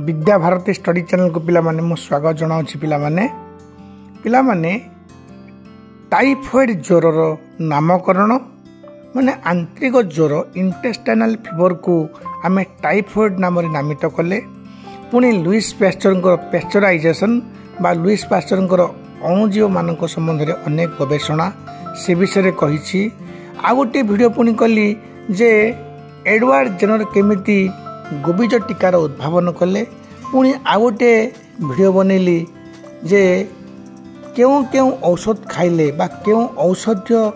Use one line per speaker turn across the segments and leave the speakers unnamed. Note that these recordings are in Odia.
विद्या भारती स्टडी चैनल को पिला माने मु स्वागत जनाऊँ पिला माने टाइफॉइड ज्वर नामकरण माने आंतरिक ज्वर इंटेस्टाइनल फीवर को आमे टाइफॉइड नाम नामित कले। पुणी लुईस पास्चर पेस्चराइजेशन बा लुईस पास्चर अणुजीव मान संबंध में अनेक गवेषणा से विषय कही। आ गोटे भिडियो पुणी कली जे एडवर्ड जेनर केमिति गोबीज टीकार उद्भावन कले। पुणी आ गोटे भिडियो बनैली जे केउं केउं औषध खाइले बा केउं औषधीय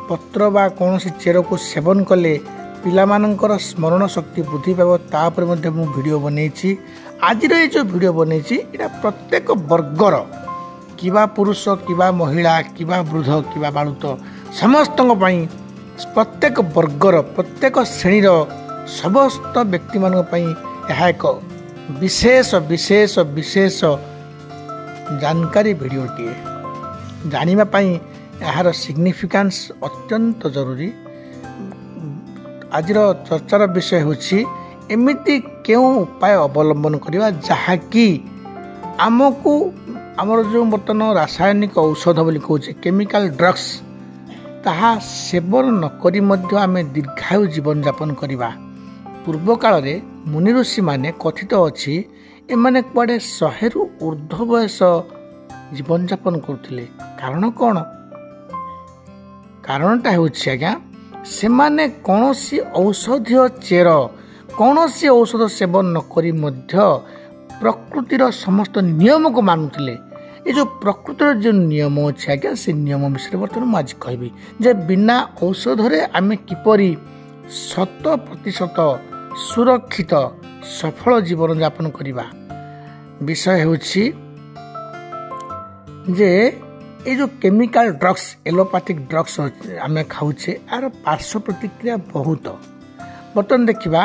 पत्र बा कौन चेर को सेवन कले पिलामानंकर स्मरण शक्ति वृद्धि पाब तापर मध्य मु वीडियो बनैछि। आज ये जो वीडियो बनैछि एटा प्रत्येक वर्गर किबा पुरुष किबा महिला किबा वृद्ध किबा बालुत समस्त प्रत्येक वर्गर प्रत्येक श्रेणीर समस्त व्यक्ति मान एक विशेष विशेष विशेष जानकारी वीडियोटीए जानापी यार सिग्निफिकेंस अत्यंत जरूरी। आज चर्चार विषय होछि एमिति केउं उपाय अवलंबन करवा जहाँकि आमको आमर जो बर्तमान रासायनिक औषध बोली कहूँ केमिकल ड्रग्स ताहा सेवन नकरी मध्य आमे दीर्घायु जीवन यापन करवा। पूर्व काल रे मुनि ऋषि माने कथित अछि एमाने कुआडे 100 रु ऊर्ध्व बयस जीवन यापन करथिले। कारण कौन? कारणटा होछि आज्ञा से माने कौनसी औषधीय चेर कौनसी औषध सेवन नकरी मध्य प्रकृतिर समस्त नियम को मानुथिले। ये जो प्रकृतिर जो नियम अच्छे आज्ञा से नियम विषय बर्तमान मुझे कहबी जे बिना औषध रे आमे किपरि 100% सुरक्षित सफल जीवन यापन करवा। विषय होछि जे ये जो केमिकल ड्रग्स एलोपैथिक ड्रग्स आमे खाऊचे यार पार्श्व प्रतिक्रिया बहुत। बर्तमान देखिबा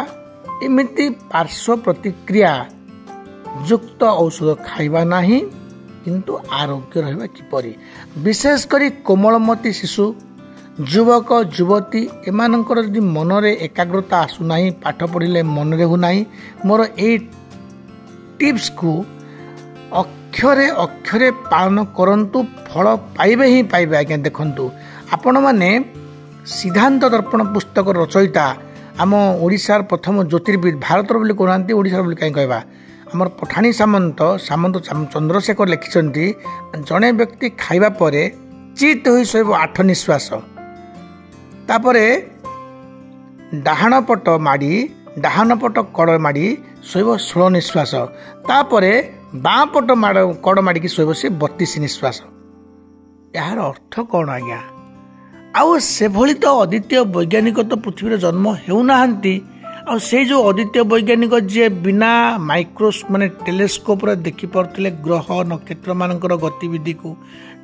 एमिति पार्श्व प्रतिक्रिया युक्त औषध खाइबा नाही किंतु आरोग्य रहिबा किपरि। विशेष करी कोमलमती शिशु युवक युवती एमानंकर यदि मनरे एकाग्रता आसु नाही पाठ पढ़िले मन रहु नाही मोर ए टिप्स को अक्षरे अक्षरे पालन करंतु फल पाइबे ही पाइबे। आज्ञा देखंतु आपण माने सिद्धांत दर्पण पुस्तक रचयिता आम ओडिशार प्रथम ज्योतिर्विद भारतर बोली कहते ओडिशार बोली कहीं कहवा आमर पठाणी सामंत सामंत चंद्रशेखर लिखिछंती जड़े व्यक्ति खाइबा परे चित होई सोइब 8 निश्वास तापरे डाहाण पट माड़ी डाहाण पट कड़ माड़ी सोइब 16 निश्वास तापरे बाँ पट कड़ माड़ी सोइब से 32 निश्वास। यार अर्थ कौन आज्ञा? आउ से भली तो अद्वितीय वैज्ञानिक तो पृथ्वी जन्म हेउनाहांती। आ से जो अद्वितीय वैज्ञानिक जे बिना माइक्रोस्कोप माने टेलीस्कोप रे देखि पारुथिले ग्रह नक्षत्र मानकर गतिविधि को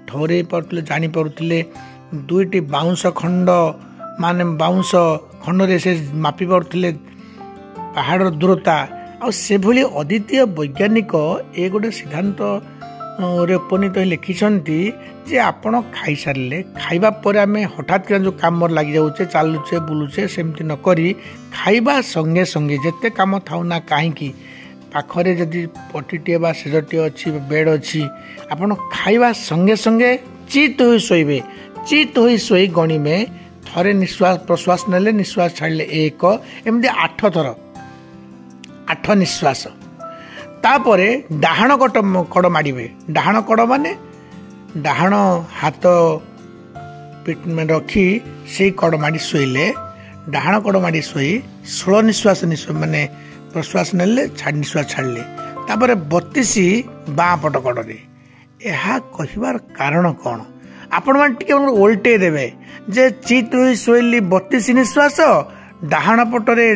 ठहरे पारुथिले जानि पारुथिले। दुईटी बाउंस खंड माने बाउंस खंड रे से मापी पारुथिले पहाड़ दूरता। आ से भली अद्वितीय वैज्ञानिक ए गोटे सिद्धांत रे उपनीत लिखिछंती जे आपण खाई सारे खाइबा पर आमे हठात जो काम लगी जाऊे चलुचे बुलुचे सेमती न करी खाइबा संगे संगे जेते काम थाउ ना कहीं पाखरे जदि पटीटे बा सेजटी अच्छी बेड अच्छी आपण खाइबा संगे संगे चित होई सोइबे। चित होई सोई गणी में थरे निश्वास प्रश्वास नेले निश्वास छाड़ले 1 एमती 8 थर 8 निश्वास तापरे डाहाण कड़ माड़े। डाहाण कड़ माने डाहाण हाथ पिट में रखी से कड़ माड़ी शोले डाहाण कड़ माड़ी शोई 16 निश्वास माने प्रश्वास नेले निश्वास छाड़ले तापरे 32 बाँ पट कड़े। यह कहबार कारण कौन? आपण मान टिके ओल्टे देवे जे चित होई शोइली 32 निश्वास डाहाण पटरे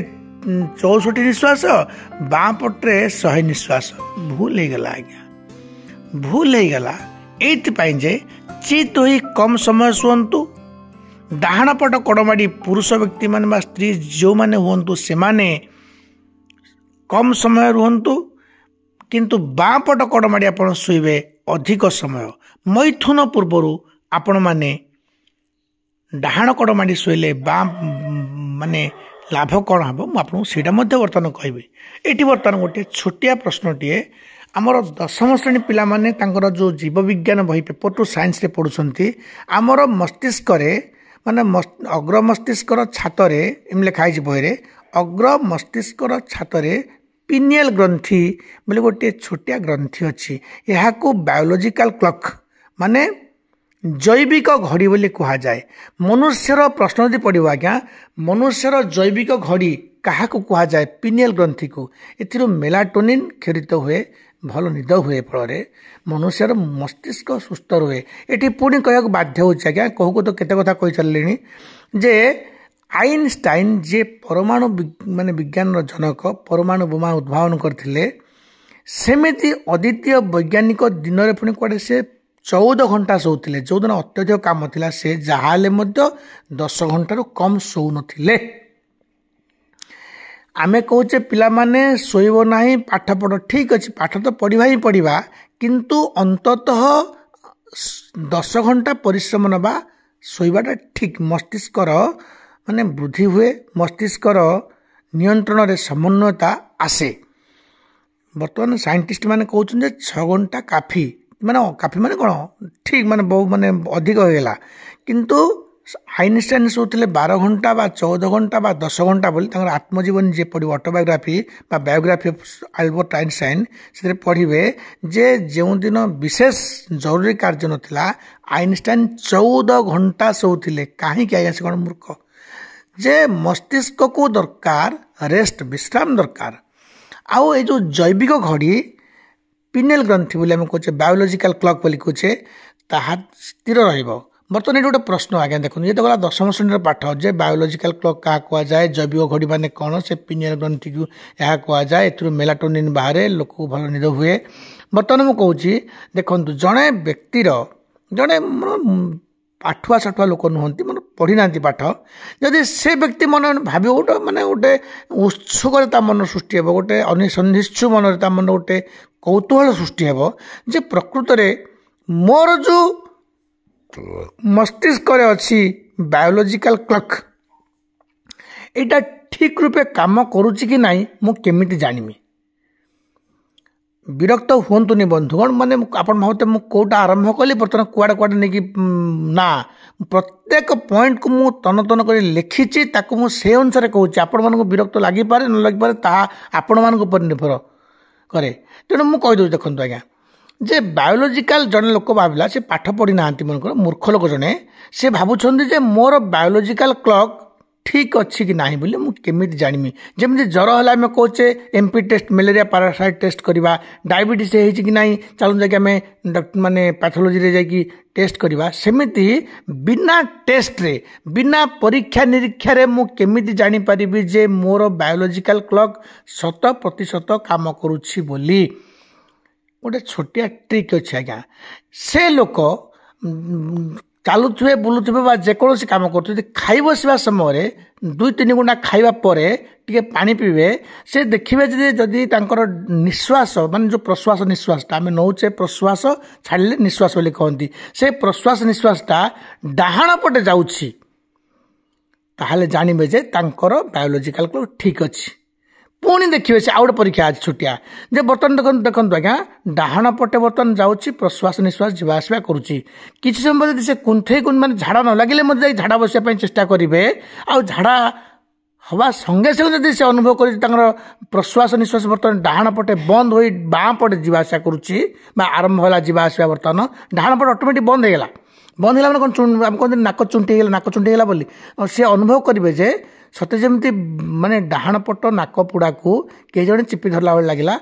64 निश्वास बाँ पट्रे 100 निश्वास। भूल हो गला आज्ञा भूल हो गला एइथिपाई जे चित होई कम समय शुअंतु। डाहाण पट कड़माड़ी पुरुष व्यक्ति माने बा स्त्री जो माने हुअंतु से माने कम समय रुहंतु किंतु बाँ पट कड़माड़ी आपण शोइबे अधिक समय। मैथुन पूर्वरु आपण माने डाहाण कड़माड़ी शोइले बाँ माने ଲାଭ କ'ଣ ହେବ ମୁଁ ଆପଣଙ୍କୁ ସେଇଟା ମଧ୍ୟ ବର୍ତ୍ତମାନ କହିବି। ଏଠି ବର୍ତ୍ତମାନ ଗୋଟିଏ ଛୋଟିଆ ପ୍ରଶ୍ନଟିଏ ଆମର ଦଶମ ଶ୍ରେଣୀ ପିଲାମାନେ ତାଙ୍କର ଯେଉଁ ଜୀବବିଜ୍ଞାନ ବହି ପେପର ଟୁ ସାଇନ୍ସରେ ପଢ଼ୁଛନ୍ତି, ଆମର ମସ୍ତିଷ୍କରେ ମାନେ ଅଗ୍ର ମସ୍ତିଷ୍କର ଛାତରେ ଏମିତି ଲେଖା ହେଇଛି ବହିରେ, ଅଗ୍ର ମସ୍ତିଷ୍କର ଛାତରେ ପିନିଏଲ ଗ୍ରନ୍ଥି ବୋଲି ଗୋଟିଏ ଛୋଟିଆ ଗ୍ରନ୍ଥି ଅଛି। ଏହାକୁ ବାୟୋଲୋଜିକାଲ କ୍ଲକ୍ ମାନେ ଜୈବିକ ଘଡ଼ି ବୋଲି କୁହାଯାଏ। ମନୁଷ୍ୟର ପ୍ରଶ୍ନ ଯଦି ପଡ଼ିବ ଆଜ୍ଞା, ମନୁଷ୍ୟର ଜୈବିକ ଘଡ଼ି କାହାକୁ କୁହାଯାଏ? ପିନିଏଲ ଗ୍ରନ୍ଥିକୁ। ଏଥିରୁ ମେଲାଟୋନିନ୍ କ୍ଷରିତ ହୁଏ, ଭଲ ନିଦ ହୁଏ, ଫଳରେ ମନୁଷ୍ୟର ମସ୍ତିଷ୍କ ସୁସ୍ଥ ରୁହେ। ଏଠି ପୁଣି କହିବାକୁ ବାଧ୍ୟ ହେଉଛି ଆଜ୍ଞା, କହୁ ତ କେତେ କଥା କହିସାରିଲିଣି ଯେ ଆଇନଷ୍ଟାଇନ ଯିଏ ପରମାଣୁ ମାନେ ବିଜ୍ଞାନର ଜନକ, ପରମାଣୁ ବୋମା ଉଦ୍ଭାବନ କରିଥିଲେ, ସେମିତି ଅଦ୍ୱିତୀୟ ବୈଜ୍ଞାନିକ ଦିନରେ ପୁଣି କୁଆଡ଼େ ସେ 14 ଘଣ୍ଟା ଶୋଉଥିଲେ। ଯେଉଁଦିନ ଅତ୍ୟଧିକ କାମ ଥିଲା ସେ ଯାହା ହେଲେ ମଧ୍ୟ 10 ଘଣ୍ଟାରୁ କମ୍ ଶୋଉନଥିଲେ। ଆମେ କହୁଛେ ପିଲାମାନେ ଶୋଇବ ନାହିଁ, ପାଠ ପଢ଼। ଠିକ୍ ଅଛି, ପାଠ ତ ପଢ଼ିବା ହିଁ ପଢ଼ିବା, କିନ୍ତୁ ଅନ୍ତତଃ 10 ଘଣ୍ଟା ପରିଶ୍ରମ ନେବା, ଶୋଇବାଟା ଠିକ୍। ମସ୍ତିଷ୍କର ମାନେ ବୃଦ୍ଧି ହୁଏ, ମସ୍ତିଷ୍କର ନିୟନ୍ତ୍ରଣରେ ସମନ୍ୱୟତା ଆସେ। ବର୍ତ୍ତମାନ ସାଇଣ୍ଟିଷ୍ଟ ମାନେ କହୁଛନ୍ତି ଯେ 6 ଘଣ୍ଟା କାଫି ମାନେ କ'ଣ ଠିକ୍, ମାନେ ବହୁ ମାନେ ଅଧିକ ହେଇଗଲା। କିନ୍ତୁ ଆଇନଷ୍ଟାଇନ ଶୋଉଥିଲେ 12 ଘଣ୍ଟା ବା 14 ଘଣ୍ଟା ବା 10 ଘଣ୍ଟା ବୋଲି ତାଙ୍କର ଆତ୍ମଜୀବନୀ ଯିଏ ପଢ଼ିବ, ଅଟୋବାୟୋଗ୍ରାଫି ବା ବାୟୋଗ୍ରାଫି ଅଫ୍ ଆଲବର୍ଟ ଆଇନଷ୍ଟାଇନ, ସେଥିରେ ପଢ଼ିବେ ଯେ ଯେଉଁଦିନ ବିଶେଷ ଜରୁରୀ କାର୍ଯ୍ୟ ନଥିଲା ଆଇନଷ୍ଟାଇନ 14 ଘଣ୍ଟା ଶୋଉଥିଲେ। କାହିଁକି ଆଜ୍ଞା? ସେ କ'ଣ ମୂର୍ଖ? ଯେ ମସ୍ତିଷ୍କକୁ ଦରକାର ରେଷ୍ଟ, ବିଶ୍ରାମ ଦରକାର। ଆଉ ଏଇ ଯେଉଁ ଜୈବିକ ଘଡ଼ି ପିନିଏଲ ଗ୍ରନ୍ଥି ବୋଲି ଆମେ କହୁଛେ, ବାୟୋଲୋଜିକାଲ କ୍ଲକ୍ ବୋଲି କହୁଛେ, ତାହା ସ୍ଥିର ରହିବ। ବର୍ତ୍ତମାନ ଏଠି ଗୋଟେ ପ୍ରଶ୍ନ ଆଜ୍ଞା ଦେଖନ୍ତୁ, ଇଏ ତ ଗଲା ଦଶମ ଶ୍ରେଣୀର ପାଠ ଯେ ବାୟୋଲୋଜିକାଲ କ୍ଲକ୍ କାହା କୁହାଯାଏ, ଜୈବିକ ଘଡ଼ି ମାନେ କ'ଣ, ସେ ପିନିଏଲ ଗ୍ରନ୍ଥିକୁ ଏହା କୁହାଯାଏ, ଏଥିରୁ ମେଲାଟୋନିନ୍ ବାହାରେ, ଲୋକକୁ ଭଲ ନିଦ ହୁଏ। ବର୍ତ୍ତମାନ ମୁଁ କହୁଛି ଦେଖନ୍ତୁ, ଜଣେ ବ୍ୟକ୍ତିର ଜଣେ ପାଠୁଆ ସାଠୁଆ ଲୋକ ନୁହନ୍ତି, ମାନେ ପଢ଼ିନାହାନ୍ତି ପାଠ, ଯଦି ସେ ବ୍ୟକ୍ତି ମନେ ଭାବିବ ଗୋଟେ ଉତ୍ସୁକରେ ତା ମନ ସୃଷ୍ଟି ହେବ, ଗୋଟେ ଅନିସନ୍ଧିତ୍ସୁ ମନରେ ତା ମନ ଗୋଟେ କୌତୂହଳ ସୃଷ୍ଟି ହେବ ଯେ ପ୍ରକୃତରେ ମୋର ଯେଉଁ ମସ୍ତିଷ୍କରେ ଅଛି ବାୟୋଲୋଜିକାଲ କ୍ଲକ୍, ଏଇଟା ଠିକ୍ ରୂପେ କାମ କରୁଛି କି ନାହିଁ ମୁଁ କେମିତି ଜାଣିବି? ବିରକ୍ତ ହୁଅନ୍ତୁନି ବନ୍ଧୁଗଣ, ମାନେ ଆପଣ ଭାବୁଥିବେ ମୁଁ କେଉଁଟା ଆରମ୍ଭ କଲି ବର୍ତ୍ତମାନ କୁଆଡ଼େ ନେଇକି, ନା, ପ୍ରତ୍ୟେକ ପଏଣ୍ଟକୁ ମୁଁ ତନ କରି ଲେଖିଛି, ତାକୁ ମୁଁ ସେ ଅନୁସାରେ କହୁଛି। ଆପଣମାନଙ୍କୁ ବିରକ୍ତ ଲାଗିପାରେ ନ ଲାଗିପାରେ, ତାହା ଆପଣମାନଙ୍କ ଉପରେ ନିର୍ଭର କରେ। ତେଣୁ ମୁଁ କହିଦେଉଛି ଦେଖନ୍ତୁ ଆଜ୍ଞା, ଯେ ବାୟୋଲୋଜିକାଲ ଜଣେ ଲୋକ ଭାବିଲା, ସେ ପାଠ ପଢ଼ି ନାହାନ୍ତି, ମନେକର ମୂର୍ଖ ଲୋକ ଜଣେ, ସେ ଭାବୁଛନ୍ତି ଯେ ମୋର ବାୟୋଲୋଜିକାଲ କ୍ଲକ୍ ଠିକ୍ ଅଛି କି ନାହିଁ ବୋଲି ମୁଁ କେମିତି ଜାଣିବି? ଯେମିତି ଜ୍ୱର ହେଲେ ଆମେ କହୁଛେ MP test, malaria parasite test କରିବା, ଡାଇବେଟିସ୍ ହେଇଛି କି ନାହିଁ ଚାଲୁ ଯାଇକି ଆମେ ମାନେ ପାଥୋଲୋଜିରେ ଯାଇକି ଟେଷ୍ଟ କରିବା। ସେମିତି ବିନା ଟେଷ୍ଟରେ, ବିନା ପରୀକ୍ଷା ନିରୀକ୍ଷାରେ ମୁଁ କେମିତି ଜାଣିପାରିବି ଯେ ମୋର ବାୟୋଲୋଜିକାଲ କ୍ଲକ୍ 100% କାମ କରୁଛି ବୋଲି? ଗୋଟେ ଛୋଟିଆ ଟ୍ରିକ୍ ଅଛି ଆଜ୍ଞା। ସେ ଲୋକ ଚାଲୁଥିବେ, ବୁଲୁଥିବେ ବା ଯେକୌଣସି କାମ କରୁଥିବେ, ଖାଇ ବସିବା ସମୟରେ 2-3 ଘଣ୍ଟା ଖାଇବା ପରେ ଟିକେ ପାଣି ପିଇବେ, ସେ ଦେଖିବେ ଯଦି ତାଙ୍କର ନିଶ୍ୱାସ ମାନେ ଯେଉଁ ପ୍ରଶ୍ୱାସ ନିଶ୍ୱାସଟା ଆମେ ନେଉଛେ, ପ୍ରଶ୍ୱାସ ଛାଡ଼ିଲେ ନିଶ୍ୱାସ ବୋଲି କହନ୍ତି, ସେ ପ୍ରଶ୍ୱାସ ନିଶ୍ୱାସଟା ଡାହାଣ ପଟେ ଯାଉଛି, ତାହେଲେ ଜାଣିବେ ଯେ ତାଙ୍କର ବାୟୋଲୋଜିକାଲ କ୍ଲକ୍ ଠିକ୍ ଅଛି। ପୁଣି ଦେଖିବେ ସେ ଆଉ ଗୋଟେ ପରୀକ୍ଷା ଅଛି ଛୋଟିଆ, ଯେ ବର୍ତ୍ତମାନ ଦେଖନ୍ତୁ ଆଜ୍ଞା, ଡାହାଣ ପଟେ ବର୍ତ୍ତମାନ ଯାଉଛି, ପ୍ରଶ୍ୱାସ ନିଶ୍ୱାସ ଯିବା ଆସିବା କରୁଛି। କିଛି ସମୟ ଯଦି ସେ କୁଣ୍ଠେଇ ମାନେ ଝାଡ଼ା ନ ଲାଗିଲେ ମଧ୍ୟ ଯାଇ ଝାଡ଼ା ବସିବା ପାଇଁ ଚେଷ୍ଟା କରିବେ, ଆଉ ଝାଡ଼ା ହେବା ସଙ୍ଗେ ସଙ୍ଗେ ଯଦି ସେ ଅନୁଭବ କରିଛି ତାଙ୍କର ପ୍ରଶ୍ୱାସ ନିଶ୍ୱାସ ବର୍ତ୍ତମାନ ଡାହାଣ ପଟେ ବନ୍ଦ ହୋଇ ବାଁ ପଟେ ଯିବା ଆସିବା କରୁଛି ବା ଆରମ୍ଭ ହେଲା ଯିବା ଆସିବା, ବର୍ତ୍ତମାନ ଡାହାଣ ପଟେ ଅଟୋମେଟିକ୍ ବନ୍ଦ ହେଇଗଲା। ବନ୍ଦ ହେଲା ମାନେ କ'ଣ, ଆମେ କହନ୍ତି ନାକ ଚୁଣ୍ଟି ହେଇଗଲା ବୋଲି, ସେ ଅନୁଭବ କରିବେ ଯେ ସତେ ଯେମିତି ମାନେ ଡାହାଣ ପଟ ନାକ ପୁଡ଼ାକୁ କେହି ଜଣେ ଚିପି ଧରିଲା ଭଳି ଲାଗିଲା।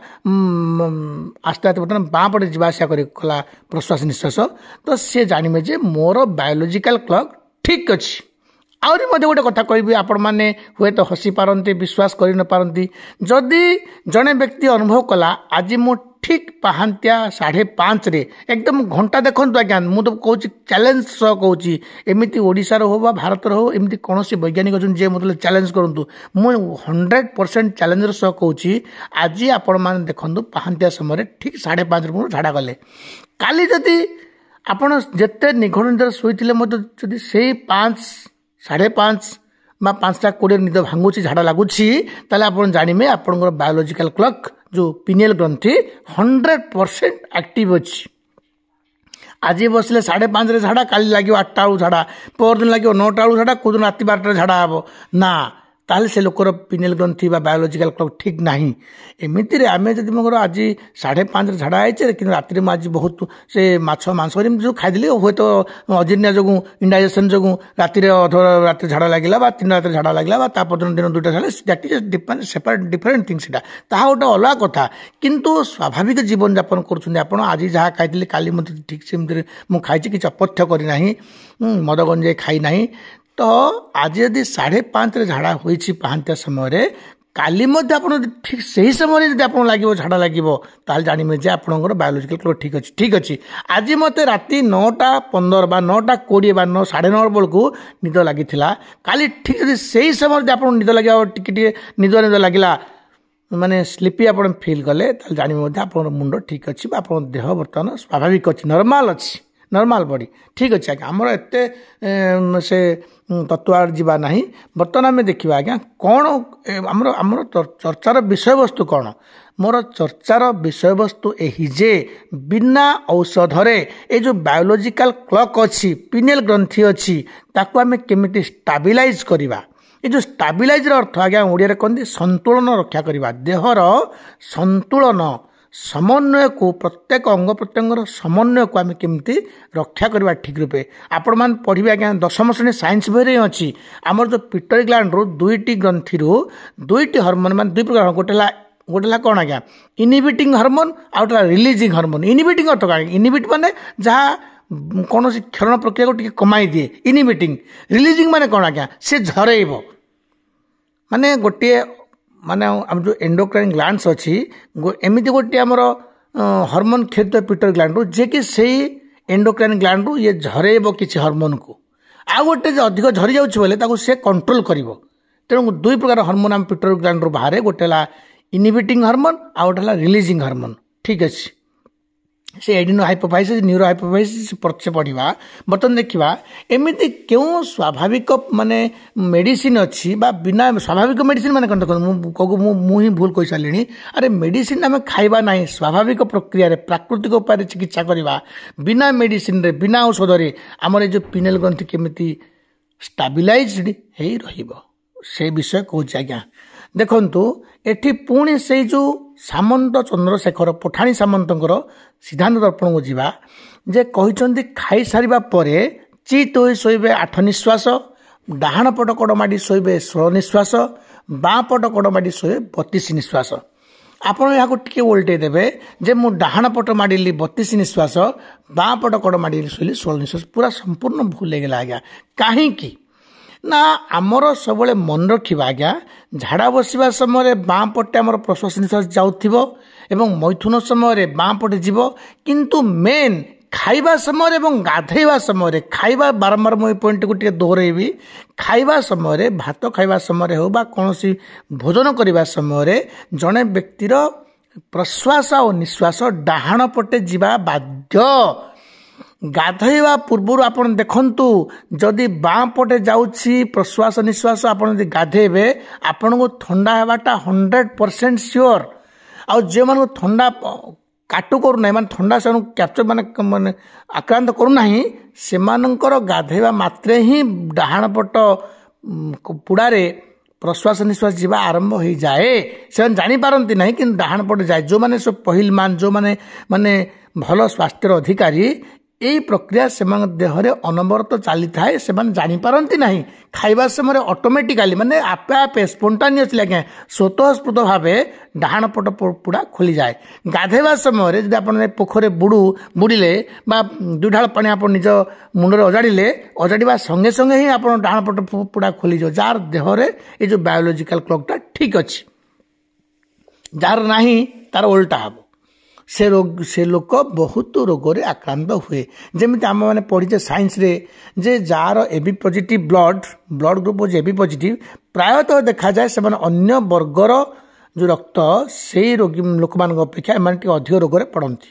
ଆସ୍ତେ ଆସ୍ତେ ବର୍ତ୍ତମାନ ବାଁ ପଟେ ଯିବା ଆସିବା କଲା ପ୍ରଶ୍ୱାସ ନିଶ୍ୱାସ, ତ ସିଏ ଜାଣିବେ ଯେ ମୋର ବାୟୋଲୋଜିକାଲ କ୍ଲକ୍ ଠିକ୍ ଅଛି। ଆହୁରି ମଧ୍ୟ ଗୋଟେ କଥା କହିବି, ଆପଣମାନେ ହୁଏତ ହସି ପାରନ୍ତି, ବିଶ୍ୱାସ କରିନପାରନ୍ତି। ଯଦି ଜଣେ ବ୍ୟକ୍ତି ଅନୁଭବ କଲା ଆଜି ମୁଁ ଠିକ୍ ପାହାନ୍ତିଆ 5:30 ଏକଦମ ଘଣ୍ଟା ଦେଖନ୍ତୁ ଆଜ୍ଞା, ମୁଁ ତ କହୁଛି ଚ୍ୟାଲେଞ୍ଜ ସହ କହୁଛି, ଏମିତି ଓଡ଼ିଶାର ହଉ ବା ଭାରତର ହଉ, ଏମିତି କୌଣସି ବୈଜ୍ଞାନିକ ଅଛନ୍ତି ଯିଏ ମୋତେ ଚ୍ୟାଲେଞ୍ଜ କରନ୍ତୁ, ମୁଁ 100% ଚ୍ୟାଲେଞ୍ଜର ସହ କହୁଛି, ଆଜି ଆପଣମାନେ ଦେଖନ୍ତୁ ପାହାନ୍ତିଆ ସମୟରେ ଠିକ୍ 5:30 ଝାଡ଼ା ଗଲେ, କାଲି ଯଦି ଆପଣ ଯେତେ ନିଘଣ୍ଟ ନିଦ୍ରାରେ ଶୋଇଥିଲେ ମଧ୍ୟ ଯଦି ସେଇ 5, 5:30 বা 5ଟା 20 ନିଦ ଭାଙ୍ଗୁଛି ଝାଡ଼ା ଲାଗୁଛି ତାହେଲେ ଆପଣ ଜାଣିବେ ଆପଣଙ୍କର ବାୟୋଲୋଜିକାଲ କ୍ଲକ୍ ଯେଉଁ ପିନିଏଲ ଗ୍ରନ୍ଥି 100% ଆକ୍ଟିଭ ଅଛି। ଆଜି ବସିଲେ 5:30ରେ ଝାଡ଼ା, କାଲି ଲାଗିବ 8ଟା ବେଳୁ ଝାଡ଼ା, ପରଦିନ ଲାଗିବ 9ଟା ବେଳୁ ଝାଡ଼ା, କେଉଁଦିନ ରାତି 12ଟାରେ ଝାଡ଼ା ହେବ ନା, ତାହେଲେ ସେ ଲୋକର ପିନିଏଲ ଗ୍ରନ୍ଥି ବା ବାୟୋଲୋଜିକାଲ କ୍ଲକ୍ ଠିକ୍ ନାହିଁ। ଏମିତିରେ ଆମେ ଯଦି ମୋର ଆଜି 5:30ରେ ଝାଡ଼ା ହେଇଛେ କିନ୍ତୁ ରାତିରେ ମୁଁ ଆଜି ବହୁତ ସେ ମାଛ ମାଂସ ଏମିତି ଯେଉଁ ଖାଇଦେଲି ହୁଏତ ଅଜିର୍ଣ୍ଣ ଯୋଗୁଁ ଇଣ୍ଡାଇଜେସନ୍ ଯୋଗୁଁ ରାତିରେ ରାତିରେ ଝାଡ଼ା ଲାଗିଲା ବା 3 ରାତିରେ ଝାଡ଼ା ଲାଗିଲା ବା ତାପର ଦିନ 2ଟା ଝାଡ଼ା, ଦ୍ୟାଟ୍ ଇଜ୍ ଡିଫରେଣ୍ଟ ଥିଙ୍ଗ, ସେଇଟା ତାହା ଗୋଟେ ଅଲଗା କଥା। କିନ୍ତୁ ସ୍ୱାଭାବିକ ଜୀବନଯାପନ କରୁଛନ୍ତି ଆପଣ, ଆଜି ଯାହା ଖାଇଥିଲି କାଲି ମୋତେ ଠିକ୍ ସେମିତିରେ ମୁଁ ଖାଇଛି, କିଛି ଅପଥ୍ୟ କରିନାହିଁ, ମଦ ଗଞ୍ଜେଇ ଖାଇନାହିଁ, ତ ଆଜି ଯଦି 5:30ରେ ଝାଡ଼ା ହୋଇଛି ପାହାନ୍ତିଆ ସମୟରେ, କାଲି ମଧ୍ୟ ଆପଣ ଠିକ୍ ସେହି ସମୟରେ ଯଦି ଆପଣଙ୍କୁ ଲାଗିବ ଝାଡ଼ା ଲାଗିବ ତାହେଲେ ଜାଣିବେ ଯେ ଆପଣଙ୍କର ବାୟୋଲୋଜିକାଲ କ୍ଲକ୍ ଠିକ୍ ଅଛି। ଆଜି ମୋତେ ରାତି 9:15 ବା 9:20 ବା 9:30 ବେଳକୁ ନିଦ ଲାଗିଥିଲା, କାଲି ଠିକ୍ ଯଦି ସେହି ସମୟରେ ଯଦି ଆପଣଙ୍କୁ ନିଦ ଲାଗିବ ଟିକେ ନିଦ ଲାଗିଲା ମାନେ ସ୍ଲିପି ଆପଣ ଫିଲ୍ କଲେ ତାହେଲେ ଜାଣିବେ ମଧ୍ୟ ଆପଣଙ୍କର ମୁଣ୍ଡ ଠିକ୍ ଅଛି ବା ଆପଣଙ୍କ ଦେହ ବର୍ତ୍ତମାନ ସ୍ୱାଭାବିକ ଅଛି, ନର୍ମାଲ ଅଛି, ନର୍ମାଲ ବଡି ଠିକ୍ ଅଛି। ଆଜ୍ଞା ଆମର ଏତେ ସେ ତତ୍ତ୍ୱ ଆଡ଼େ ଯିବା ନାହିଁ। ବର୍ତ୍ତମାନ ଆମେ ଦେଖିବା ଆଜ୍ଞା କ'ଣ ଆମର ଚର୍ଚ୍ଚାର ବିଷୟବସ୍ତୁ କ'ଣ। ମୋର ଚର୍ଚ୍ଚାର ବିଷୟବସ୍ତୁ ଏହି ଯେ ବିନା ଔଷଧରେ ଏ ଯେଉଁ ବାୟୋଲୋଜିକାଲ କ୍ଲକ୍ ଅଛି, ପିନିଏଲ ଗ୍ରନ୍ଥି ଅଛି, ତାକୁ ଆମେ କେମିତି ଷ୍ଟାବିଲାଇଜ୍ କରିବା। ଏ ଯେଉଁ ଷ୍ଟାବିଲାଇଜ୍ର ଅର୍ଥ ଆଜ୍ଞା ଓଡ଼ିଆରେ କହନ୍ତି ସନ୍ତୁଳନ ରକ୍ଷା କରିବା, ଦେହର ସନ୍ତୁଳନ ସମନ୍ୱୟକୁ, ପ୍ରତ୍ୟେକ ଅଙ୍ଗ ପ୍ରତ୍ୟଙ୍ଗର ସମନ୍ୱୟକୁ ଆମେ କେମିତି ରକ୍ଷା କରିବା ଠିକ୍ ରୂପେ। ଆପଣମାନେ ପଢ଼ିବେ ଆଜ୍ଞା 10ମ ଶ୍ରେଣୀ ସାଇନ୍ସ ବହିରେ ଅଛି, ଆମର ଯେଉଁ ପିଟରୀ ଗ୍ଲାଣ୍ଡରୁ 2ଟି ଗ୍ରନ୍ଥିରୁ 2ଟି ହରମୋନ୍, ମାନେ 2 ପ୍ରକାର, ଗୋଟେ ହେଲା କ'ଣ ଆଜ୍ଞା ଇନହିବିଟିଂ ହରମୋନ୍, ଆଉ ଗୋଟେ ହେଲା ରିଲିଜିଂ ହରମୋନ୍। ଇନହିବିଟିଂ ଅର୍ଥ କ'ଣ? ଇନହିବିଟ୍ ମାନେ ଯାହା କୌଣସି କ୍ଷରଣ ପ୍ରକ୍ରିୟାକୁ ଟିକେ କମାଇ ଦିଏ, ଇନହିବିଟିଂ। ରିଲିଜିଂ ମାନେ କ'ଣ ଆଜ୍ଞା? ସେ ଝରେଇବ, ମାନେ ଗୋଟିଏ ମାନେ ଆମର ଯେଉଁ ଏଣ୍ଡୋକ୍ରାଇନ୍ ଗ୍ଲାଣ୍ଡସ୍ ଅଛି, ଏମିତି ଗୋଟିଏ ଆମର ହରମୋନ୍ କ୍ଷେତ୍ର ପିଟରୀ ଗ୍ଲାଣ୍ଡରୁ, ଯିଏକି ସେଇ ଏଣ୍ଡୋକ୍ରାଇନ୍ ଗ୍ଲାଣ୍ଡରୁ ଇଏ ଝରେଇବ କିଛି ହରମୋନ୍କୁ, ଆଉ ଗୋଟେ ଯେ ଅଧିକ ଝରି ଯାଉଛି ବୋଲେ ତାକୁ ସେ କଣ୍ଟ୍ରୋଲ୍ କରିବ। ତେଣୁ 2 ପ୍ରକାର ହରମୋନ୍ ଆମ ପିଟରୀ ଗ୍ଲାଣ୍ଡରୁ ବାହାରେ, ଗୋଟେ ହେଲା ଇନହିବିଟିଂ ହରମୋନ୍, ଆଉ ଗୋଟେ ହେଲା ରିଲିଜିଂ ହରମୋନ୍। ଠିକ୍ ଅଛି, ସେ ଏଡିନୋ ହାଇପୋଫାଇସିସ୍, ନ୍ୟୁରୋ ହାଇପୋଫାଇସିସ୍ ପଛେ ପଢ଼ିବା। ବର୍ତ୍ତମାନ ଦେଖିବା ଏମିତି କେଉଁ ସ୍ୱାଭାବିକ ମାନେ ମେଡ଼ିସିନ୍ ଅଛି ବା ବିନା ସ୍ୱାଭାବିକ ମେଡ଼ିସିନ୍ ମାନେ କ'ଣ? ଦେଖନ୍ତୁ ମୁଁ ହିଁ ଭୁଲ କହିସାରିଲିଣି। ଆରେ ମେଡ଼ିସିନ୍ ଆମେ ଖାଇବା ନାହିଁ, ସ୍ୱାଭାବିକ ପ୍ରକ୍ରିୟାରେ ପ୍ରାକୃତିକ ଉପାୟରେ ଚିକିତ୍ସା କରିବା, ବିନା ମେଡ଼ିସିନ୍ରେ ବିନା ଔଷଧରେ ଆମର ଏ ଯେଉଁ ପିନିଏଲ ଗ୍ରନ୍ଥି କେମିତି ଷ୍ଟାବିଲାଇଜ୍ଡ ହେଇ ରହିବ ସେ ବିଷୟ କହୁଛି ଆଜ୍ଞା। ଦେଖନ୍ତୁ ଏଠି ପୁଣି ସେଇ ଯେଉଁ ସାମନ୍ତ ଚନ୍ଦ୍ରଶେଖର ପଠାଣି ସାମନ୍ତଙ୍କର ସିଦ୍ଧାନ୍ତ ଦର୍ପଣକୁ ଯିବା, ଯେ କହିଛନ୍ତି ଖାଇସାରିବା ପରେ ଚିତ୍ ହୋଇ ଶୋଇବେ 8 ନିଶ୍ୱାସ, ଡାହାଣ ପଟ କଡ଼ ମାଡ଼ି ଶୋଇବେ 16 ନିଶ୍ୱାସ, ବାଁ ପଟ କଡ଼ ମାଡ଼ି ଶୋଇବେ 32 ନିଶ୍ୱାସ। ଆପଣ ଏହାକୁ ଟିକେ ଓଲଟେଇ ଦେବେ ଯେ ମୁଁ ଡାହାଣ ପଟ ମାଡ଼ିଲି 32 ନିଶ୍ୱାସ, ବାଁ ପଟ କଡ଼ ମାଡ଼ିଲି ଶୋଇଲି 16 ନିଶ୍ୱାସ। ପୁରା ସମ୍ପୂର୍ଣ୍ଣ ଭୁଲ ହେଇଗଲା ଆଜ୍ଞା। କାହିଁକି ନା ଆମର ସବୁବେଳେ ମନେ ରଖିବା ଆଜ୍ଞା, ଝାଡ଼ା ବସିବା ସମୟରେ ବାଁ ପଟେ ଆମର ପ୍ରଶ୍ୱାସ ନିଶ୍ୱାସ ଯାଉଥିବ ଏବଂ ମୈଥୁନ ସମୟରେ ବାଁ ପଟେ ଯିବ, କିନ୍ତୁ ମେନ୍ ଖାଇବା ସମୟରେ ଏବଂ ଗାଧୋଇବା ସମୟରେ, ଖାଇବା ବାରମ୍ବାର ମୁଁ ଏ ପଏଣ୍ଟକୁ ଟିକେ ଦୋହରାଇବି, ଖାଇବା ସମୟରେ, ଭାତ ଖାଇବା ସମୟରେ ହେଉ ବା କୌଣସି ଭୋଜନ କରିବା ସମୟରେ ଜଣେ ବ୍ୟକ୍ତିର ପ୍ରଶ୍ୱାସ ଓ ନିଶ୍ୱାସ ଡାହାଣ ପଟେ ଯିବା ବାଧ୍ୟ। ଗାଧୋଇବା ପୂର୍ବରୁ ଆପଣ ଦେଖନ୍ତୁ, ଯଦି ବାଁ ପଟେ ଯାଉଛି ପ୍ରଶ୍ୱାସ ନିଶ୍ୱାସ, ଆପଣ ଯଦି ଗାଧୋଇବେ ଆପଣଙ୍କୁ ଥଣ୍ଡା ହେବାଟା 100% ସିଓର। ଆଉ ଯେଉଁମାନଙ୍କୁ ଥଣ୍ଡା କାଟୁ କରୁନାହିଁ, ମାନେ ଥଣ୍ଡା ସେମାନଙ୍କୁ କ୍ୟାପଚର ମାନେ ଆକ୍ରାନ୍ତ କରୁନାହିଁ, ସେମାନଙ୍କର ଗାଧୋଇବା ମାତ୍ରେ ହିଁ ଡାହାଣ ପଟ ପୁଡ଼ାରେ ପ୍ରଶ୍ୱାସ ନିଶ୍ୱାସ ଯିବା ଆରମ୍ଭ ହୋଇଯାଏ। ସେମାନେ ଜାଣିପାରନ୍ତି ନାହିଁ କିନ୍ତୁ ଡାହାଣ ପଟେ ଯାଏ। ଯେଉଁମାନେ ସବୁ ପହିଲମାନ, ଯେଉଁମାନେ ମାନେ ଭଲ ସ୍ୱାସ୍ଥ୍ୟର ଅଧିକାରୀ, ଏହି ପ୍ରକ୍ରିୟା ସେମାନଙ୍କ ଦେହରେ ଅନବରତ ଚାଲିଥାଏ, ସେମାନେ ଜାଣିପାରନ୍ତି ନାହିଁ। ଖାଇବା ସମୟରେ ଅଟୋମେଟିକାଲି ମାନେ ଆପେ ଆପେ ସ୍ପୋଣ୍ଟାନିୟସଲି ଆଜ୍ଞା ସ୍ୱତଃସ୍ଫୂର୍ତ୍ତ ଭାବେ ଡାହାଣ ପଟ ପୁଡ଼ା ଖୋଲିଯାଏ। ଗାଧୋଇବା ସମୟରେ ଯଦି ଆପଣ ପୋଖରୀରେ ବୁଡ଼ିଲେ ବା 2 ଢାଳ ପାଣି ଆପଣ ନିଜ ମୁଣ୍ଡରେ ଅଜାଡ଼ିବା ସଙ୍ଗେ ସଙ୍ଗେ ହିଁ ଆପଣ ଡାହାଣ ପଟ ପୁଡ଼ା ଖୋଲିଯିବ, ଯାହାର ଦେହରେ ଏ ଯେଉଁ ବାୟୋଲୋଜିକାଲ କ୍ଲକ୍ଟା ଠିକ୍ ଅଛି। ଯାହାର ନାହିଁ ତାର ଓଲଟା ହେବ, ସେ ଲୋକ ବହୁତ ରୋଗରେ ଆକ୍ରାନ୍ତ ହୁଏ। ଯେମିତି ଆମେମାନେ ପଢ଼ିଛେ ସାଇନ୍ସରେ ଯେ ଯାହାର এবি ପଜିଟିଭ୍ ବ୍ଲଡ୍ ଗ୍ରୁପ୍ ହେଉଛି এবি ପଜିଟିଭ୍, ପ୍ରାୟତଃ ଦେଖାଯାଏ ସେମାନେ ଅନ୍ୟ ବର୍ଗର ଯେଉଁ ରକ୍ତ ସେଇ ଲୋକମାନଙ୍କ ଅପେକ୍ଷା ଏମାନେ ଟିକେ ଅଧିକ ରୋଗରେ ପଡ଼ନ୍ତି।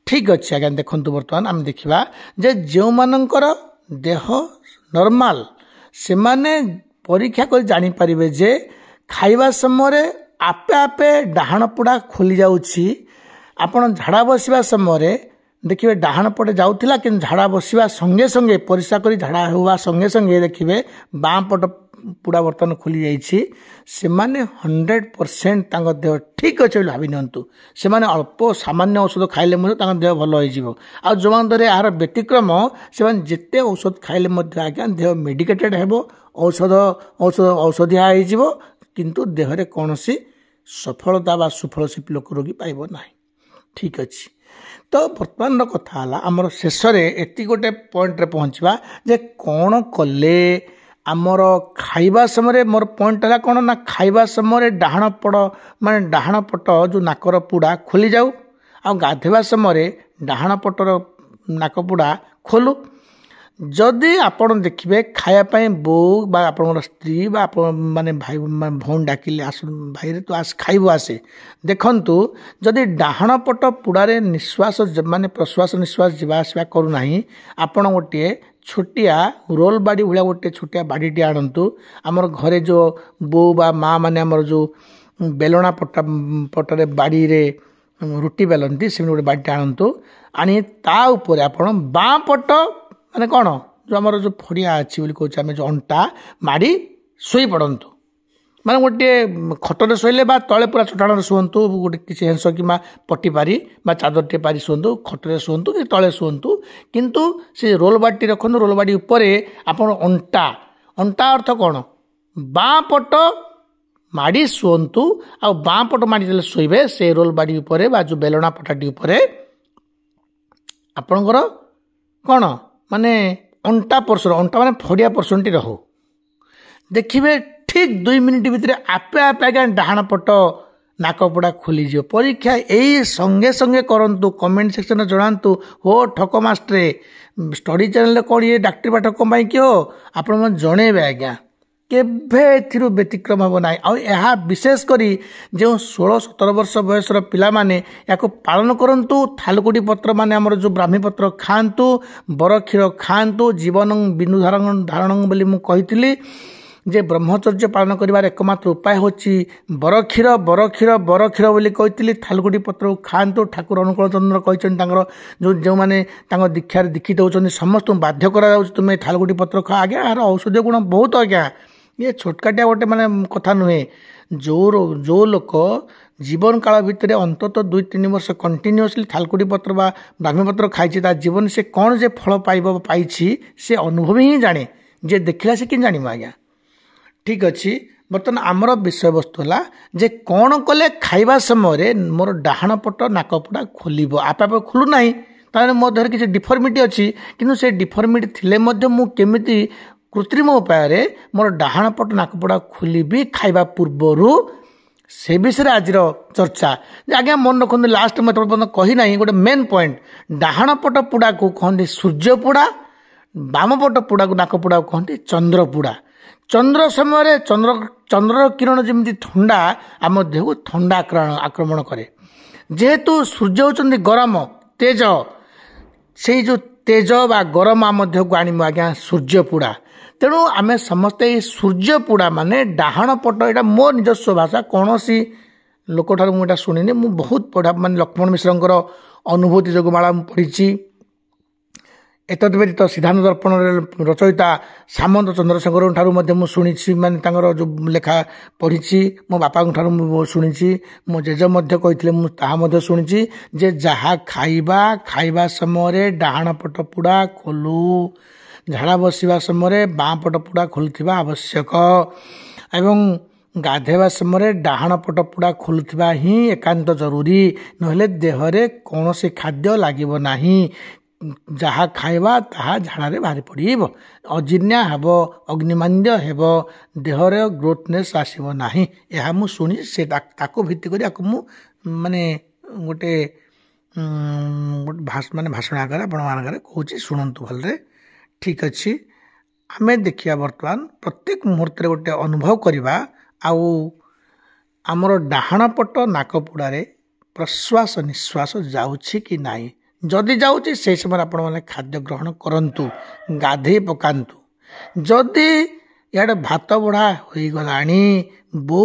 ଠିକ୍ ଅଛି ଆଜ୍ଞା। ଦେଖନ୍ତୁ ବର୍ତ୍ତମାନ ଆମେ ଦେଖିବା ଯେ ଯେଉଁମାନଙ୍କର ଦେହ ନର୍ମାଲ, ସେମାନେ ପରୀକ୍ଷା କରି ଜାଣିପାରିବେ ଯେ ଖାଇବା ସମୟରେ ଆପେ ଆପେ ଡାହାଣ ପୋଡ଼ା ଖୋଲି ଯାଉଛି। ଆପଣ ଝାଡ଼ା ବସିବା ସମୟରେ ଦେଖିବେ ଡାହାଣ ପଟେ ଯାଉଥିଲା, କିନ୍ତୁ ଝାଡ଼ା ବସିବା ସଙ୍ଗେ ସଙ୍ଗେ ପରିସ୍ରା କରି ଝାଡ଼ା ହେବା ସଙ୍ଗେ ସଙ୍ଗେ ଦେଖିବେ ବାଁ ପଟ ପୋଡ଼ା ବର୍ତ୍ତମାନ ଖୋଲି ଯାଇଛି। ସେମାନେ 100% ତାଙ୍କ ଦେହ ଠିକ୍ ଅଛି ବୋଲି ଭାବି ନିଅନ୍ତୁ। ସେମାନେ ଅଳ୍ପ ସାମାନ୍ୟ ଔଷଧ ଖାଇଲେ ମଧ୍ୟ ତାଙ୍କ ଦେହ ଭଲ ହୋଇଯିବ। ଆଉ ଯେଉଁମାନେ ଧରେ ଏହାର ବ୍ୟତିକ୍ରମ, ସେମାନେ ଯେତେ ଔଷଧ ଖାଇଲେ ମଧ୍ୟ ଆଜ୍ଞା ଦେହ ମେଡ଼ିକେଟେଡ଼ ହେବ, ଔଷଧିଆ ହେଇଯିବ, କିନ୍ତୁ ଦେହରେ କୌଣସି ସଫଳତା ବା ସୁଫଳ ସେ ଲୋକ ରୋଗୀ ପାଇବ ନାହିଁ। ଠିକ୍ ଅଛି। ତ ବର୍ତ୍ତମାନର କଥା ହେଲା ଆମର ଶେଷରେ ଏତିକି ଗୋଟେ ପଏଣ୍ଟରେ ପହଞ୍ଚିବା ଯେ କ'ଣ କଲେ ଆମର ଖାଇବା ସମୟରେ, ମୋର ପଏଣ୍ଟ ହେଲା କ'ଣ ନା ଖାଇବା ସମୟରେ ଡାହାଣ ପଟ ଯେଉଁ ନାକର ପୋଡ଼ା ଖୋଲିଯାଉ, ଆଉ ଗାଧୋଇବା ସମୟରେ ଡାହାଣ ପଟର ନାକ ପୋଡ଼ା ଖୋଲୁ। ଯଦି ଆପଣ ଦେଖିବେ ଖାଇବା ପାଇଁ ବୋଉ ବା ଆପଣଙ୍କର ସ୍ତ୍ରୀ ବା ଆପଣ ମାନେ ଭାଇ ଭଉଣୀ ଡାକିଲେ ଭାଇରେ ତୁ ଖାଇବୁ ଆସେ, ଦେଖନ୍ତୁ ଯଦି ଡାହାଣ ପଟ ପୋଡ଼ାରେ ନିଶ୍ୱାସ ମାନେ ପ୍ରଶ୍ୱାସ ନିଶ୍ୱାସ ଯିବା ଆସିବା କରୁନାହିଁ, ଆପଣ ଗୋଟିଏ ଛୋଟିଆ ରୋଲ ବାଡ଼ି ଭଳିଆ ଗୋଟେ ଛୋଟିଆ ବାଡ଼ିଟି ଆଣନ୍ତୁ। ଆମର ଘରେ ଯେଉଁ ବୋଉ ବା ମା ମାନେ ଆମର ଯେଉଁ ବେଲଣା ପଟରେ ବାଡ଼ିରେ ରୁଟି ବେଲନ୍ତି, ସେମିତି ଗୋଟେ ବାଡ଼ିଟେ ଆଣନ୍ତୁ। ଆଣି ତା ଉପରେ ଆପଣ ବାଁ ପଟ ମାନେ କ'ଣ ଯେଉଁ ଆମର ଯେଉଁ ଫଡ଼ିଆ ଅଛି ବୋଲି କହୁଛେ ଆମେ, ଯେଉଁ ଅଣ୍ଟା ମାଡ଼ି ଶୋଇପଡ଼ନ୍ତୁ। ମାନେ ଗୋଟିଏ ଖଟରେ ଶୋଇଲେ ବା ତଳେ ପୁରା ଚଟାଣରେ ଶୁଅନ୍ତୁ, ଗୋଟେ କିଛି ହେଁସ କିମ୍ବା ପଟି ପାରି ବା ଚାଦରଟିଏ ପାରି ଶୁଅନ୍ତୁ, ଖଟରେ ଶୁଅନ୍ତୁ କି ତଳେ ଶୁଅନ୍ତୁ, କିନ୍ତୁ ସେ ରୋଲ ବାଡ଼ିଟି ରଖନ୍ତୁ। ରୋଲ ବାଡ଼ି ଉପରେ ଆପଣ ଅଣ୍ଟା ଅର୍ଥ କ'ଣ, ବାଁ ପଟ ମାଡ଼ି ଶୁଅନ୍ତୁ। ଆଉ ବାଁ ପଟ ମାଡ଼ି ଯେତେବେଳେ ଶୋଇବେ, ସେ ରୋଲ ବାଡ଼ି ଉପରେ ବା ଯେଉଁ ବେଲଣା ପଟାଟି ଉପରେ ଆପଣଙ୍କର କ'ଣ ମାନେ ଅଣ୍ଟା ମାନେ ଫଡ଼ିଆ ପର୍ସନଟି ରହୁ। ଦେଖିବେ ଠିକ୍ 2 ମିନିଟ୍ ଭିତରେ ଆପେ ଆପେ ଆଜ୍ଞା ଡାହାଣ ପଟ ନାକ ପୋଡ଼ା ଖୋଲିଯିବ। ପରୀକ୍ଷା ଏଇ ସଙ୍ଗେ ସଙ୍ଗେ କରନ୍ତୁ। କମେଣ୍ଟ ସେକ୍ସନରେ ଜଣାନ୍ତୁ, ହୋ ଠକ ମାଷ୍ଟ୍ରେ ଷ୍ଟଡି ଚ୍ୟାନେଲରେ କ'ଣ ଇଏ ଡାକ୍ତରୀ ପାଠ କ'ଣ ପାଇଁ କିଏ ଆପଣମାନେ ଜଣେଇବେ ଆଜ୍ଞା। କେବେ ଏଥିରୁ ବ୍ୟତିକ୍ରମ ହେବ ନାହିଁ। ଆଉ ଏହା ବିଶେଷ କରି ଯେଉଁ 16-17 ବର୍ଷ ବୟସର ପିଲାମାନେ ଏହାକୁ ପାଳନ କରନ୍ତୁ। ଥାଲୁକୁଟି ପତ୍ର ମାନେ ଆମର ଯେଉଁ ବ୍ରାହ୍ମୀ ପତ୍ର ଖାଆନ୍ତୁ, ବର କ୍ଷୀର ଖାଆନ୍ତୁ। ଜୀବନ ବିନ୍ଦୁ ଧାରଣ ବୋଲି ମୁଁ କହିଥିଲି ଯେ ବ୍ରହ୍ମଚର୍ଯ୍ୟ ପାଳନ କରିବାର ଏକମାତ୍ର ଉପାୟ ହେଉଛି ବରକ୍ଷୀର ବୋଲି କହିଥିଲି। ଥାଲୁକୁଟି ପତ୍ରକୁ ଖାଆନ୍ତୁ। ଠାକୁର ଅନୁକୂଳ ଚନ୍ଦ୍ର କହିଛନ୍ତି ତାଙ୍କର ଯେଉଁମାନେ ତାଙ୍କ ଦୀକ୍ଷାରେ ଦୀକ୍ଷିତ ହେଉଛନ୍ତି ସମସ୍ତଙ୍କୁ ବାଧ୍ୟ କରାଯାଉଛି ତୁମେ ଥାଲୁକୁଟି ପତ୍ର ଖାଅ। ଆଜ୍ଞା ଏହାର ଔଷଧୀୟ ଗୁଣ ବହୁତ ଆଜ୍ଞା, ଇଏ ଛୋଟକାଟିଆ ଗୋଟେ ମାନେ କଥା ନୁହେଁ। ଯେଉଁ ଲୋକ ଜୀବନ କାଳ ଭିତରେ ଅନ୍ତତଃ 2-3 ବର୍ଷ କଣ୍ଟିନ୍ୟୁଅସଲି ଥାଲକୁଟି ପତ୍ର ବା ବ୍ରାହ୍ମୀ ପତ୍ର ଖାଇଛି, ତା ଜୀବନ ସେ କ'ଣ ଯେ ଫଳ ପାଇଛି ସେ ଅନୁଭବ ହିଁ ଜାଣେ। ଯିଏ ଦେଖିଲା ସେ କେମିତି ଜାଣିବ ଆଜ୍ଞା। ଠିକ୍ ଅଛି। ବର୍ତ୍ତମାନ ଆମର ବିଷୟବସ୍ତୁ ହେଲା ଯେ କ'ଣ କଲେ ଖାଇବା ସମୟରେ ମୋର ଡାହାଣ ପଟ ନାକ ପୋଡ଼ା ଖୋଲିବ। ଆପେ ଆପେ ଖୋଲୁନାହିଁ, ତାହେଲେ ମୋ ଦେହରେ କିଛି ଡିଫର୍ମିଟି ଅଛି। କିନ୍ତୁ ସେ ଡିଫର୍ମିଟି ଥିଲେ ମଧ୍ୟ ମୁଁ କେମିତି କୃତ୍ରିମ ଉପାୟରେ ମୋର ଡାହାଣ ପଟ ନାକ ପୋଡ଼ା ଖୋଲିବି ଖାଇବା ପୂର୍ବରୁ, ସେ ବିଷୟରେ ଆଜିର ଚର୍ଚ୍ଚା। ଆଜ୍ଞା ମନେ ରଖନ୍ତୁ, ଲାଷ୍ଟ ମୁଁ ଏତେବେଳେ ପର୍ଯ୍ୟନ୍ତ କହିନାହିଁ ଗୋଟେ ମେନ୍ ପଏଣ୍ଟ। ଡାହାଣ ପଟ ପୋଡ଼ାକୁ କହନ୍ତି ସୂର୍ଯ୍ୟ ପୋଡ଼ା, ବାମ ପଟ ପୋଡ଼ାକୁ ନାକ ପୋଡ଼ାକୁ କହନ୍ତି ଚନ୍ଦ୍ର ପୋଡ଼ା। ଚନ୍ଦ୍ର ସମୟରେ ଚନ୍ଦ୍ରର କିରଣ ଯେମିତି ଥଣ୍ଡା ଆମ ଦେହକୁ ଥଣ୍ଡା ଆକ୍ରମଣ କରେ। ଯେହେତୁ ସୂର୍ଯ୍ୟ ହେଉଛନ୍ତି ଗରମ ତେଜ, ସେଇ ଯେଉଁ ତେଜ ବା ଗରମ ଆମ ଦେହକୁ ଆଣିବ ଆଜ୍ଞା ସୂର୍ଯ୍ୟ ପୋଡ଼ା। ତେଣୁ ଆମେ ସମସ୍ତେ ଏଇ ସୂର୍ଯ୍ୟ ପୋଡ଼ା ମାନେ ଡାହାଣ ପଟ, ଏଇଟା ମୋ ନିଜସ୍ୱ ଭାଷା, କୌଣସି ଲୋକଠାରୁ ମୁଁ ଏଇଟା ଶୁଣିନି। ମୁଁ ବହୁତ ପଢ଼ା ମାନେ ଲକ୍ଷ୍ମଣ ମିଶ୍ରଙ୍କର ଅନୁଭୂତି ଯୋଗମାଳା ମୁଁ ପଢ଼ିଛି। ଏତଦ୍ ବ୍ୟତୀତ ସିଦ୍ଧାନ୍ତ ଦର୍ପଣରେ ରଚୟିତା ସାମନ୍ତ ଚନ୍ଦ୍ରଶେଖରଙ୍କ ଠାରୁ ମଧ୍ୟ ମୁଁ ଶୁଣିଛି, ମାନେ ତାଙ୍କର ଯେଉଁ ଲେଖା ପଢ଼ିଛି। ମୋ ବାପାଙ୍କ ଠାରୁ ମୁଁ ଶୁଣିଛି, ମୋ ଜେଜ ମଧ୍ୟ କହିଥିଲେ, ମୁଁ ତାହା ମଧ୍ୟ ଶୁଣିଛି ଯେ ଯାହା ଖାଇବା ସମୟରେ ଡାହାଣ ପଟ ପୋଡ଼ା ଖୋଲୁ, ଝାଡ଼ା ବସିବା ସମୟରେ ବାଁ ପଟ ପୋଡ଼ା ଖୋଲୁଥିବା ଆବଶ୍ୟକ, ଏବଂ ଗାଧୋଇବା ସମୟରେ ଡାହାଣ ପଟ ପୋଡ଼ା ଖୋଲୁଥିବା ହିଁ ଏକାନ୍ତ ଜରୁରୀ। ନହେଲେ ଦେହରେ କୌଣସି ଖାଦ୍ୟ ଲାଗିବ ନାହିଁ। ଯାହା ଖାଇବା ତାହା ଝାଡ଼ାରେ ବାହାରି ପଡ଼ିବ, ଅଜିର୍ଣ୍ଣ ହେବ, ଅଗ୍ନିମାନ୍ଦ୍ୟ ହେବ, ଦେହର ଗ୍ରୋଥନେସ୍ ଆସିବ ନାହିଁ। ଏହା ମୁଁ ଶୁଣିଛି। ସେ ତାକୁ ଭିତ୍ତି କରି ଆକୁ ମୁଁ ମାନେ ଗୋଟେ ଭାଷଣ ଆକାରରେ ଆପଣଙ୍କ ଆଗରେ କହୁଛି, ଶୁଣନ୍ତୁ ଭଲରେ। ଠିକ୍ ଅଛି। ଆମେ ଦେଖିବା ବର୍ତ୍ତମାନ ପ୍ରତ୍ୟେକ ମୁହୂର୍ତ୍ତରେ ଗୋଟେ ଅନୁଭବ କରିବା, ଆଉ ଆମର ଡାହାଣ ପଟ ନାକ ପୋଡ଼ାରେ ପ୍ରଶ୍ୱାସ ନିଶ୍ୱାସ ଯାଉଛି କି ନାହିଁ। ଯଦି ଯାଉଛି ସେହି ସମୟରେ ଆପଣମାନେ ଖାଦ୍ୟ ଗ୍ରହଣ କରନ୍ତୁ, ଗାଧୋଇ ପକାନ୍ତୁ। ଯଦି इे भात बढ़ा हो गला बो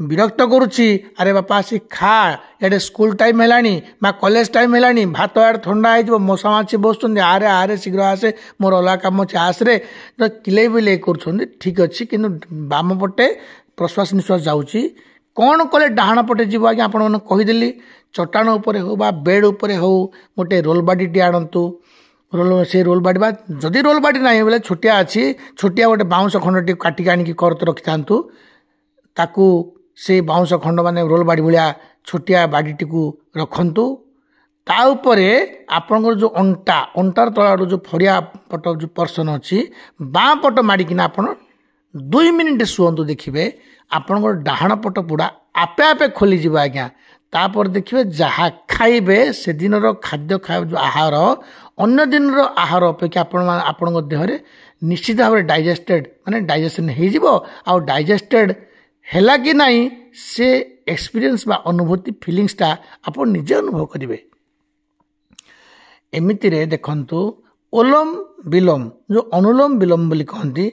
विरक्त करुच्ची अरे बापा आसी खा इे स्कूल टाइम है कॉलेज टाइम है भात यार ठंडा हो मशा माछी बस आरे आरे शीघ्र आसे मोर अलग कम अच्छे आसरे तो किले बिले कर ठीक अच्छे कि बाम पटे प्रश्वास निश्वास जाऊँगी कौन कले डाहाण पटे जीव आज्ञा आपने कहीदेली चट्टाण उपर हो बेड उपरे हो गोटे रोल बाड़ी आणतु रोल से रोल बाड़ी जदि रोल बाड़ी ना बोले छोटिया अच्छी छोटिया गोटे बाउंश खंड टी काटिक आनिक करत रखि था ताकू से बाउंश खंड माने रोल बाड़ी भाया छोटिया बाड़ीटी को रखंतु ता उपरे आपनकर जो अंटा अंटार तलार जो फड़िया पट जो पर्सन अच्छी बाँ पट माड़िकिना आपण 2 मिनिट शुअंतु देखिए आपनकर डाहाण पट पुड़ा आपे आपे खोली जीव आज्ञा तापर देखिए जहाँ खाइबे से दिन खाद्य खाए जो आहार अन्य दिन आहार अपेक्षा आपण देहरे निश्चित भाव डाइजेस्टेड माने डाइजेशन हो डाइजेस्टेड हैला कि नहीं से एक्सपीरियंस बा अनुभूति फीलिंग्सटा आप निजे अनुभव करेंगे। एमिति रे देखंतु ओलम विलोम जो अनुलोम विलोम बोली कहती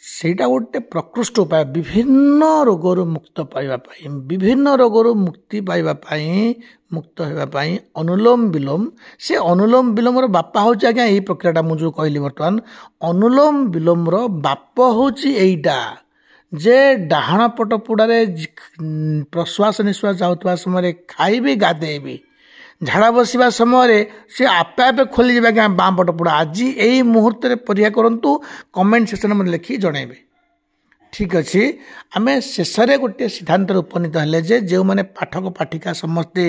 सेटा गोटे प्रकृष्ट उपाय विभिन्न रोगर मुक्त पाइबापी विभिन्न रोगर मुक्ति पाइबापी मुक्त होगापाई अनुलोम विलोम से अनुलोम विलोम बापा हूँ आज्ञा यही प्रक्रिया मुझे कहली बर्तमान अनुलोम विलोम बाप हूँ यहीटा जे डाहाण पट पुड़ारे प्रश्वास निश्वास जाऊा समय खाइबी गाधेबी झाड़ा बसवा समय से आपे आपे खोली जाए क्या बाँ पट पुड़ा आज यही मुहूर्त परीक्षा करूँ कमेंट सेक्शन में लिखी जनइबे ठीक अच्छे आम शेष गोटे सिद्धांत उपनीत हेले जे जो मैंने पाठक पाठिका समस्ते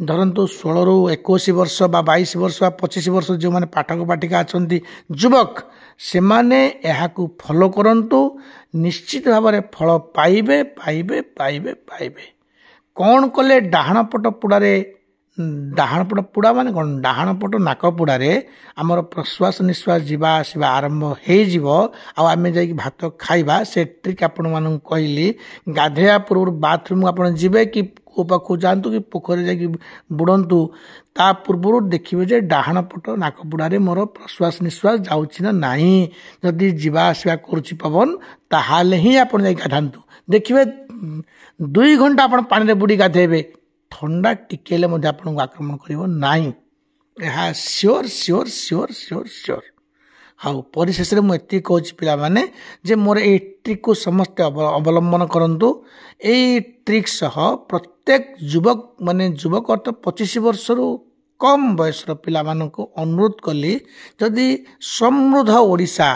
धरतु 16 ରୁ 21 वर्ष बा 22 वर्ष बा 25 वर्ष जो मैंने पाठक पाठिका अच्छा युवक से माने यहाकू फॉलो करंतु निश्चित भाव में फल पाइबे पाइबे पाइबे पाइबे कौन कले डाहाण पट पुड़ारे डाहाण पट पुड़ा माने कौन डाहाण पट नाक पुड़ारे आमर प्रश्वास निश्वास जीवा आसवा आरंभ हो आम जा भात खाइबा से ट्रिक आपण मानू कहली गाधेया पूर्व बाथरूम आप जीवे कि कौ पाखु जातु कि पोखरी जा बुड़ंतु ता पूर्व देखिए जे डाहाण पट नाक पुड़ारे मोर प्रश्वास निश्वास जाऊँच ना नाई जदि जीवा आसवा करुच्ची पवन ताहाले ही आप गाधातु देखिए 2 घंटा आप पानी में बुड़ी गाधेबे ठंडा टिकेले आपको आक्रमण करिवो नाही यह sure sure sure sure sure हाँ परिशेष में मुझे कहूँ पिला माने जे मोर ए ट्रिक को समस्ते अवलंबन करंतु ए ट्रिक सह प्रत्येक युवक माने युवक अर्थ 25 वर्ष रु कम बयसर पिला मानक अनुरोध कली जदि समृद्ध ओडिशा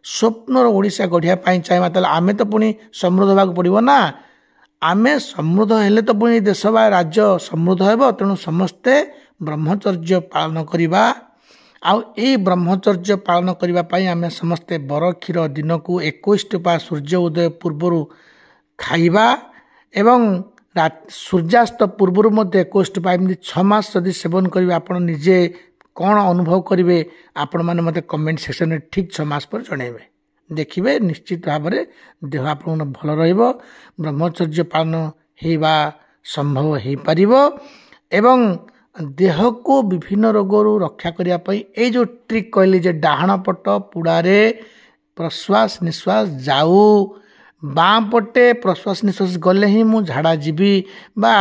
स्वप्नर ओडिशा गढ़िया चाहिए ताले आमे तो पुणी समृद्ध होगा पड़ो ना आमे समृद्ध हेले तो पुणी देश बा राज्य समृद्ध हेब तेणु समस्ते ब्रह्मचर्य पालन करिबा आउ ए ब्रह्मचर्य पालन करिबा पई आमे समस्ते बर क्षीर दिन को 21 टोपा सूर्य उदय पूर्व खाइबा एवं सूर्यास्त पूर्व मध्य 21 टोपा एमती 6 मास जदि सेवन करिबे आपण निजे कौन अनुभव करेंगे आपण मैंने मत कमेंट सेक्शन में ठीक 6 मास पर जनइबे देखिए निश्चित भाव में देह आप भल रहिबो ब्रह्मचर्य पालन होइबा संभव हो पारिबो एवं देह को विभिन्न रोगरू रक्षा करिया पई ए जो ट्रिक कहली जे डाहाण पट पुड़ारे प्रश्वास निश्वास जाऊ बाँ पटे प्रश्वास निश्वास गले ही मु झाड़ा जीवी बा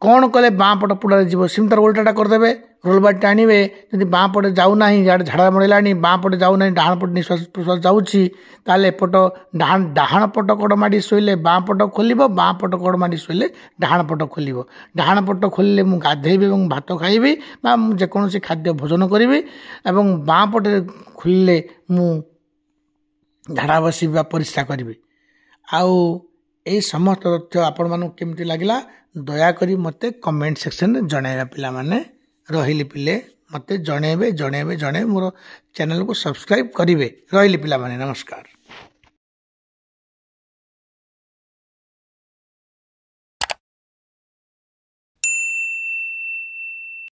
कौन कले बाँ पट पुड़ारे जीव सिम तार उल्टाटा करदेवे रोल बाटी आनिबे जदि बाँ पटे जाऊना इे झाड़ा मड़ेलानी बाँ पटे जाऊना डाहाण पटे निश्वास प्रश्वास जाऊँगी ताले एपट डाहाण पट कड़ माड़ी शोले बाँ पट खोल बाँ पट कड़ माड़ी शोले डाहाण पट खोल डाहाण पट खोलिले मु गाधेबी और भात खाइबी बा जेकोसी खाद्य भोजन करी एवं बाँ पटे खोलिले मु झाड़ा बसबा परिस्रा करी आउ यही समस्त तथ्य आपण मानू केमती लगिला दयाकोरी मते कमेंट सेक्शन में जणाइबा पिला माने रहिले पिले मते जणेबे मोर चैनल को सब्सक्राइब करिवे रहिले पिला माने नमस्कार।